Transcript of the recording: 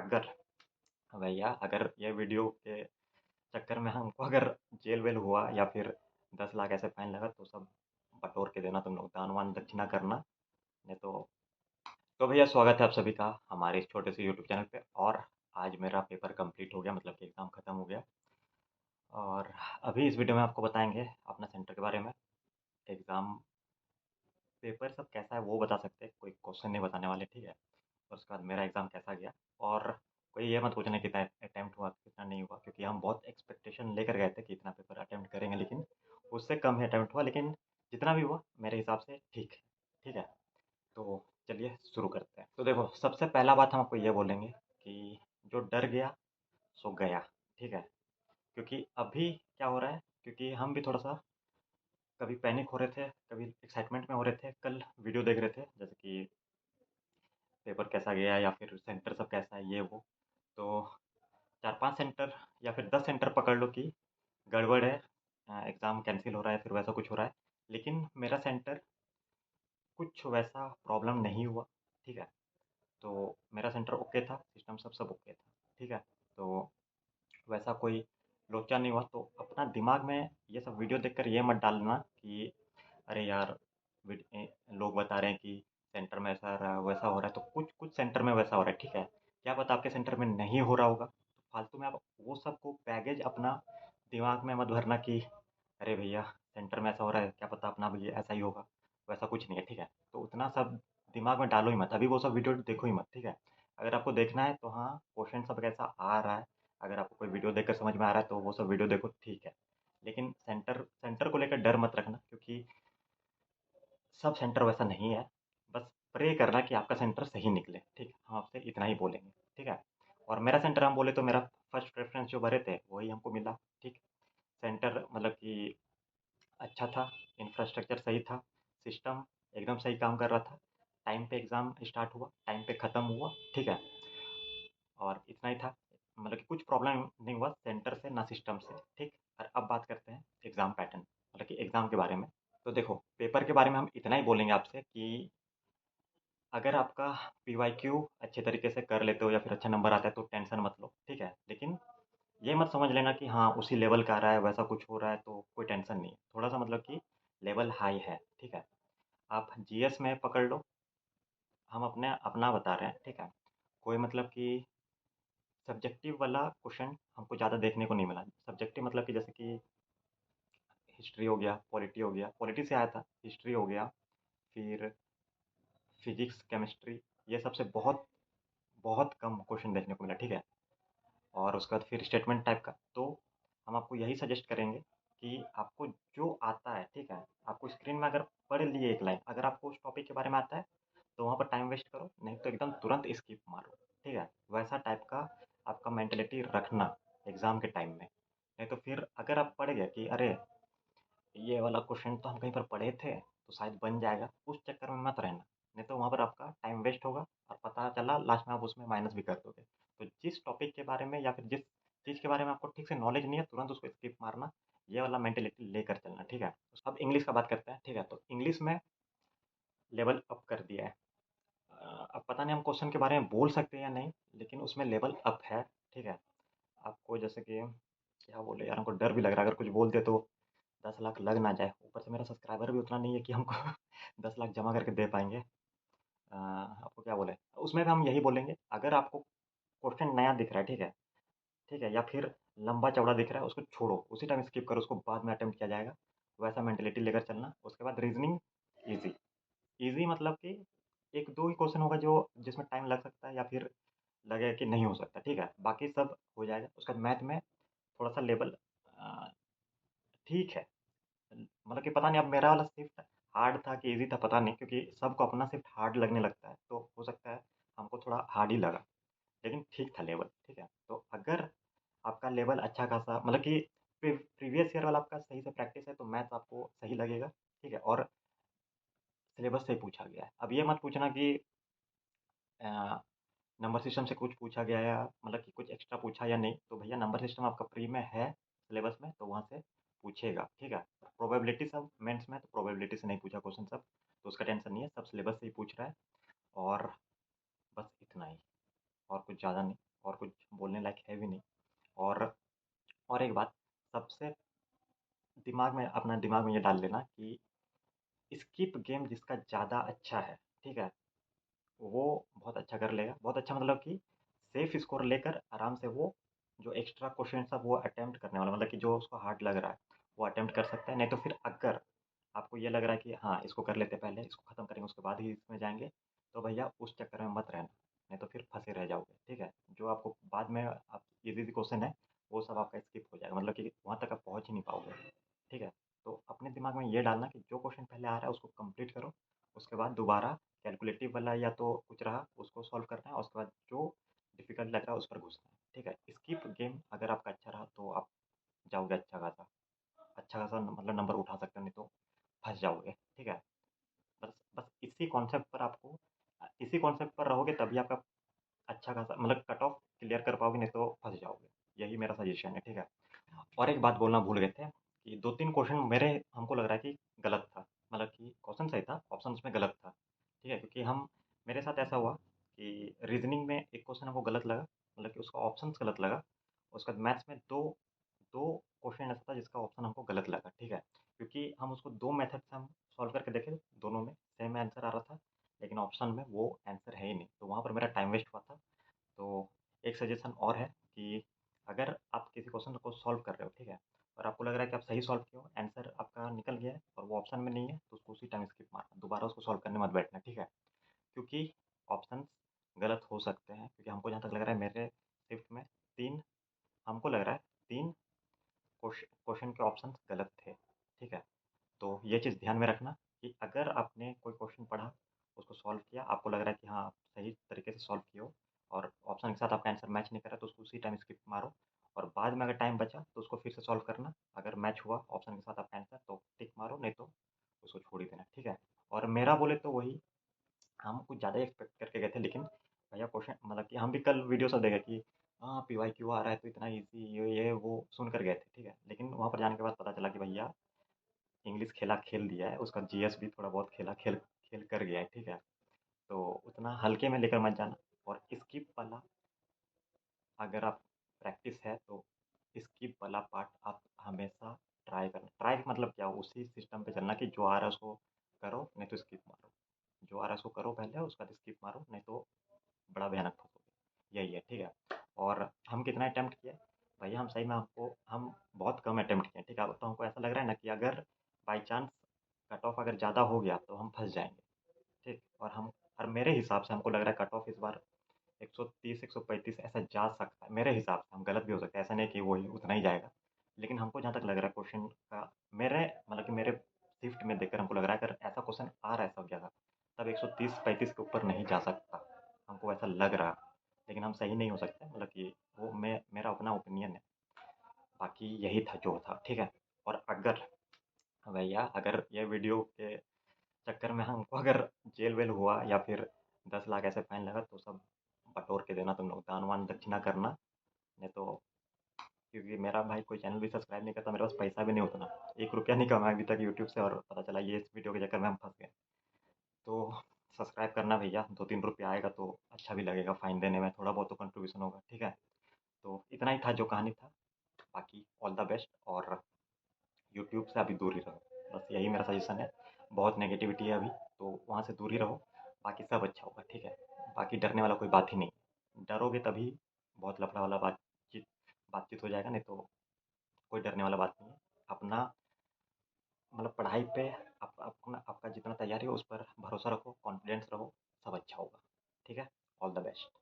अगर भैया अगर ये वीडियो के चक्कर में हमको अगर जेल वेल हुआ या फिर 10 लाख ऐसे फाइन लगा तो सब बटोर के देना, तुम लोग दान वान दक्षिणा करना। नहीं तो भैया स्वागत है आप सभी का हमारे इस छोटे से यूट्यूब चैनल पे। और आज मेरा पेपर कंप्लीट हो गया, मतलब कि एग्ज़ाम ख़त्म हो गया। और अभी इस वीडियो में आपको बताएंगे अपना सेंटर के बारे में। एग्ज़ाम पेपर सब कैसा है वो बता सकते हैं, कोई क्वेश्चन नहीं बताने वाले, ठीक है। और उसके बाद मेरा एग्ज़ाम कैसा गया। और कोई ये मत पूछना कितना अटैम्प्ट हुआ कितना नहीं हुआ, क्योंकि हम बहुत एक्सपेक्टेशन लेकर गए थे कि इतना पेपर अटैम्प्ट करेंगे, लेकिन उससे कम ही अटैम्प्ट हुआ। लेकिन जितना भी हुआ मेरे हिसाब से ठीक है, ठीक है। तो चलिए शुरू करते हैं। तो देखो, सबसे पहला बात हम आपको ये बोलेंगे कि जो डर गया सो गया, ठीक है। क्योंकि अभी क्या हो रहा है, क्योंकि हम भी थोड़ा सा कभी पैनिक हो रहे थे, कभी एक्साइटमेंट में हो रहे थे। कल वीडियो देख रहे थे जैसे कि पेपर कैसा गया या फिर सेंटर सब कैसा है ये वो। तो 4-5 सेंटर या फिर 10 सेंटर पकड़ लो कि गड़बड़ है, एग्ज़ाम कैंसिल हो रहा है, फिर वैसा कुछ हो रहा है। लेकिन मेरा सेंटर कुछ वैसा प्रॉब्लम नहीं हुआ, ठीक है। तो मेरा सेंटर ओके था, सिस्टम सब ओके था, ठीक है। तो वैसा कोई लोचा नहीं हुआ। तो अपना दिमाग में ये सब वीडियो देखकर ये मत डालना कि अरे यार, लोग बता रहे हैं कि सेंटर में ऐसा हो रहा है वैसा हो रहा है। तो कुछ कुछ सेंटर में वैसा हो रहा है, ठीक है। क्या पता आपके सेंटर में नहीं हो रहा होगा, तो फालतू में आप वो सब को बैगेज अपना दिमाग में मत भरना कि अरे भैया सेंटर में ऐसा हो रहा है, क्या पता अपना भी ऐसा ही होगा। वैसा कुछ नहीं है, ठीक है। तो उतना सब दिमाग में डालो ही मत, अभी वो सब वीडियो देखो ही मत, ठीक है। अगर आपको देखना है तो हाँ, क्वेश्चन सब कैसा आ रहा है, अगर आपको कोई वीडियो देखकर समझ में आ रहा है तो वो सब वीडियो देखो, ठीक है। लेकिन सेंटर सेंटर को लेकर डर मत रखना, क्योंकि सब सेंटर वैसा नहीं है। बस प्रे करना कि आपका सेंटर सही निकले, ठीक है। हम आपसे इतना ही बोलेंगे, ठीक है। और मेरा सेंटर हम बोले तो मेरा फर्स्ट प्रेफरेंस जो भरे थे वही हमको मिला, ठीक। सेंटर मतलब कि अच्छा था, इंफ्रास्ट्रक्चर सही था, सिस्टम एकदम सही काम कर रहा था, टाइम पे एग्ज़ाम स्टार्ट हुआ, टाइम पे ख़त्म हुआ, ठीक है। और इतना ही था, मतलब कि कुछ प्रॉब्लम नहीं हुआ सेंटर से ना सिस्टम से, ठीक। और अब बात करते हैं एग्ज़ाम पैटर्न, मतलब कि एग्ज़ाम के बारे में। तो देखो, पेपर के बारे में हम इतना ही बोलेंगे आपसे कि अगर आपका पीवाईक्यू अच्छे तरीके से कर लेते हो या फिर अच्छा नंबर आता है तो टेंशन मत लो, ठीक है। लेकिन ये मत समझ लेना कि हाँ उसी लेवल का आ रहा है वैसा कुछ हो रहा है तो कोई टेंशन नहीं है। थोड़ा सा मतलब कि लेवल हाई है, ठीक है। आप जीएस में पकड़ लो, हम अपने अपना बता रहे हैं, ठीक है। कोई मतलब कि सब्जेक्टिव वाला क्वेश्चन हमको ज़्यादा देखने को नहीं मिला। सब्जेक्टिव मतलब कि जैसे कि हिस्ट्री हो गया, पॉलिटी हो गया, पॉलिटी से आया था, हिस्ट्री हो गया, फिर फिजिक्स, केमिस्ट्री, ये सबसे बहुत बहुत कम क्वेश्चन देखने को मिला, ठीक है। और उसके बाद फिर स्टेटमेंट टाइप का। तो हम आपको यही सजेस्ट करेंगे कि आपको जो आता है, ठीक है। आपको स्क्रीन में अगर पढ़ लिए एक लाइन, अगर आपको उस टॉपिक के बारे में आता है तो वहाँ पर टाइम वेस्ट करो, नहीं तो एकदम तुरंत स्किप मारो, ठीक है। वैसा टाइप का आपका मेंटेलिटी रखना एग्ज़ाम के टाइम में। नहीं तो फिर अगर आप पढ़ गए कि अरे ये वाला क्वेश्चन तो हम कहीं पर पढ़े थे तो शायद बन जाएगा, उस चक्कर में मत रहना। नहीं तो वहाँ पर आपका टाइम वेस्ट होगा और पता चला लास्ट में आप उसमें माइनस भी कर दोगे। तो जिस टॉपिक के बारे में या फिर जिस चीज़ के बारे में आपको ठीक से नॉलेज नहीं है, तुरंत उसको स्किप मारना, ये वाला मेंटेलिटी लेकर चलना, ठीक है। अब इंग्लिश का बात करते हैं, ठीक है। तो इंग्लिश में लेवल अप कर दिया है। अब पता नहीं हम क्वेश्चन के बारे में बोल सकते हैं या नहीं, लेकिन उसमें लेवल अप है, ठीक है। आपको जैसे कि क्या बोले यार, हमको डर भी लग रहा है अगर कुछ बोल दे तो 10 लाख लग ना जाए। ऊपर से मेरा सब्सक्राइबर भी उतना नहीं है कि हमको 10 लाख जमा करके दे पाएंगे। आपको क्या बोले, उसमें भी हम यही बोलेंगे, अगर आपको क्वेश्चन नया दिख रहा है, ठीक है, ठीक है, या फिर लंबा चौड़ा दिख रहा है, उसको छोड़ो, उसी टाइम स्किप करो, उसको बाद में अटेम्प्ट किया जाएगा। वैसा मेंटेलिटी लेकर चलना। उसके बाद रीजनिंग इजी, इजी मतलब कि एक दो ही क्वेश्चन होगा जो जिसमें टाइम लग सकता है या फिर लगे कि नहीं हो सकता, ठीक है। बाकी सब हो जाएगा। उसके बाद मैथ में थोड़ा सा लेवल ठीक है, मतलब कि पता नहीं अब मेरा वाला शिफ्ट हार्ड था कि इजी था, पता नहीं, क्योंकि सबको अपना शिफ्ट हार्ड लगने लगता है, तो हो सकता है हमको थोड़ा हार्ड ही लगा। लेकिन ठीक था लेवल, ठीक है। तो अगर आपका लेवल अच्छा खासा, मतलब कि प्रीवियस ईयर वाला आपका सही से प्रैक्टिस है तो मैथ्स आपको सही लगेगा, ठीक है। और सिलेबस से ही पूछा गया है। अब ये मत पूछना कि नंबर सिस्टम से कुछ पूछा गया या मतलब कि कुछ एक्स्ट्रा पूछा या नहीं। तो भैया नंबर सिस्टम आपका प्री में है सिलेबस में, तो वहाँ से पूछेगा, ठीक है। प्रोबेबिलिटी सब मेंस में, तो प्रोबेबिलिटी से नहीं पूछा क्वेश्चन सब, तो उसका टेंशन नहीं है, सब सिलेबस से ही पूछ रहा है। और बस इतना ही, और कुछ ज़्यादा नहीं। और कुछ बोलने लायक है भी नहीं। और एक बात, सबसे दिमाग में ये डाल लेना कि स्किप गेम जिसका ज़्यादा अच्छा है, ठीक है? वो बहुत अच्छा कर लेगा। बहुत अच्छा मतलब कि सेफ स्कोर लेकर आराम से वो जो एक्स्ट्रा क्वेश्चन सब वो अटेम्प्ट करने वाला, मतलब कि जो उसको हार्ड लग रहा है वो अटेम्प्ट कर सकता है। नहीं तो फिर अगर आपको ये लग रहा है कि हाँ इसको कर लेते पहले, इसको ख़त्म करेंगे उसके बाद ही इसमें जाएंगे, तो भैया उस चक्कर में मत रहना, नहीं तो फिर फंसे रह जाओगे। ठीक है, जो आपको बाद में आप इजी क्वेश्चन है वो सब आपका स्किप हो जाएगा, मतलब कि वहाँ तक आप पहुँच ही नहीं पाओगे। ठीक है, तो अपने दिमाग में ये डालना कि जो क्वेश्चन पहले आ रहा है उसको कंप्लीट करो, उसके बाद दोबारा कैलकुलेटिव वाला या तो कुछ रहा उसको सॉल्व करना है, और उसके बाद जो डिफ़िकल्ट लग रहा है उस पर घुसना है। ठीक है, स्किप गेम अगर आपका अच्छा रहा तो आप जाओगे अच्छा खासा मतलब नंबर उठा सकते हो, नहीं तो फँस जाओगे। ठीक है, बस बस इसी कॉन्सेप्ट पर रहोगे तभी आपका अच्छा खासा मतलब कट ऑफ क्लियर कर पाओगे, नहीं तो फँस जाओगे। यही मेरा सजेशन है। ठीक है, और एक बात बोलना भूल गए थे कि 2-3 क्वेश्चन मेरे हमको लग रहा है कि गलत था। मतलब कि क्वेश्चन सही था, ऑप्शन उसमें गलत था। ठीक है, क्योंकि हम मेरे साथ ऐसा हुआ कि रीज़निंग में एक क्वेश्चन हमको गलत लगा, मतलब कि उसका ऑप्शंस गलत लगा। उसके बाद मैथ्स में 2 क्वेश्चन ऐसा था जिसका ऑप्शन हमको गलत लगा। ठीक है, क्योंकि हम उसको 2 मेथड से हम सॉल्व करके देखे, दोनों में सेम आंसर आ रहा था, लेकिन ऑप्शन में वो आंसर है ही नहीं। तो वहाँ पर मेरा टाइम वेस्ट हुआ था। तो एक सजेशन और है कि अगर आप किसी क्वेश्चन को सॉल्व कर रहे हो, ठीक है, और आपको लग रहा है कि आप सही सॉल्व किए हो, आंसर आपका निकल गया है और वो ऑप्शन में नहीं है, तो उसको उसी टाइम स्किप मारना, दोबारा उसको सॉल्व करने मत बैठना। ठीक है, क्योंकि ऑप्शंस गलत हो सकते हैं, क्योंकि हमको जहाँ तक लग रहा है मेरे शिफ्ट में 3 हमको लग रहा है 3 क्वेश्चन के ऑप्शंस गलत थे। ठीक है, तो ये चीज़ ध्यान में रखना कि अगर आपने कोई क्वेश्चन पढ़ा, उसको सॉल्व किया, आपको लग रहा है कि हाँ आप सही तरीके से सॉल्व किए हो और ऑप्शन के साथ आपका आंसर मैच नहीं कर रहा, तो उसको उसी टाइम स्किप मारो, और बाद में अगर टाइम बचा तो उसको फिर से सॉल्व करना। अगर मैच हुआ ऑप्शन के साथ आपका आंसर तो टिक मारो, नहीं तो उसको छोड़ ही देना। ठीक है, और मेरा बोले तो वही, हम कुछ ज़्यादा ही एक्सपेक्ट करके गए थे, लेकिन भैया क्वेश्चन मतलब कि हम भी कल वीडियो सब देखे कि हाँ PYQ आ रहा है तो इतना ईजी ये वो सुन कर गए थे। ठीक है, लेकिन वहाँ पर जाने के बाद पता चला कि भैया इंग्लिश खेला खेल दिया है, उसका जीएस भी थोड़ा बहुत खेला खेल खेल कर गया है। ठीक है, तो उतना हल्के में लेकर मत जाना। और स्किप वाला अगर आप प्रैक्टिस है तो स्किप वाला पार्ट आप हमेशा ट्राई करना। ट्राई मतलब क्या, उसी सिस्टम पे चलना कि जो आ रहा है उसको करो, नहीं तो स्किप मारो। जो आ रहा है उसको करो पहले, उसका स्किप मारो, नहीं तो बड़ा भयानक फंसोगे। यही है। ठीक है, और हम कितना अटैम्प्ट किए भैया, हम सही में हम बहुत कम अटैम्प्ट किए। ठीक है, तो हमको ऐसा लग रहा है ना कि अगर बाई चांस कट ऑफ अगर ज़्यादा हो गया तो हम फंस जाएंगे। ठीक, और मेरे हिसाब से हमको लग रहा है कट ऑफ इस बार 130 135 ऐसा जा सकता है मेरे हिसाब से। हम गलत भी हो सकते हैं, ऐसा नहीं कि वही उतना ही जाएगा, लेकिन हमको जहाँ तक लग रहा है क्वेश्चन का, मेरे मतलब कि मेरे शिफ्ट में देखकर हमको लग रहा है अगर ऐसा क्वेश्चन आ रहा है सब जगह, तब 130-35 के ऊपर नहीं जा सकता, हमको ऐसा लग रहा। लेकिन हम सही नहीं हो सकते, मतलब कि वो मेरा अपना ओपिनियन है। बाकी यही था जो था। ठीक है, और अगर भैया अगर ये वीडियो के चक्कर में हमको अगर जेल वेल हुआ या फिर 10 लाख ऐसे फाइन लगा, तो सब बटोर के देना तुम लोग, दान वान दक्षिणा करना। नहीं तो, क्योंकि मेरा भाई कोई चैनल भी सब्सक्राइब नहीं करता, मेरे पास पैसा भी नहीं उतना, 1 रुपया नहीं कमाया अभी तक यूट्यूब से, और पता चला ये इस वीडियो के चक्कर में हम फंस गए। तो सब्सक्राइब करना भैया, 2-3 रुपया आएगा तो अच्छा भी लगेगा, फाइन देने में थोड़ा बहुत तो कंट्रीब्यूशन होगा। ठीक है, तो इतना ही था जो कहानी था। बाकी ऑल द बेस्ट, और यूट्यूब से अभी दूर ही रहो, बस यही मेरा सजेशन है। बहुत नेगेटिविटी है अभी, तो वहाँ से दूर ही रहो, बाकी सब अच्छा होगा। ठीक है, बाकी डरने वाला कोई बात ही नहीं है। डरोगे तभी बहुत लफड़ा वाला बातचीत बातचीत हो जाएगा, नहीं तो कोई डरने वाला बात नहीं है। अपना मतलब पढ़ाई पे अपना आपका जितना तैयारी हो उस पर भरोसा रखो, कॉन्फिडेंस रहो, सब अच्छा होगा। ठीक है, ऑल द बेस्ट।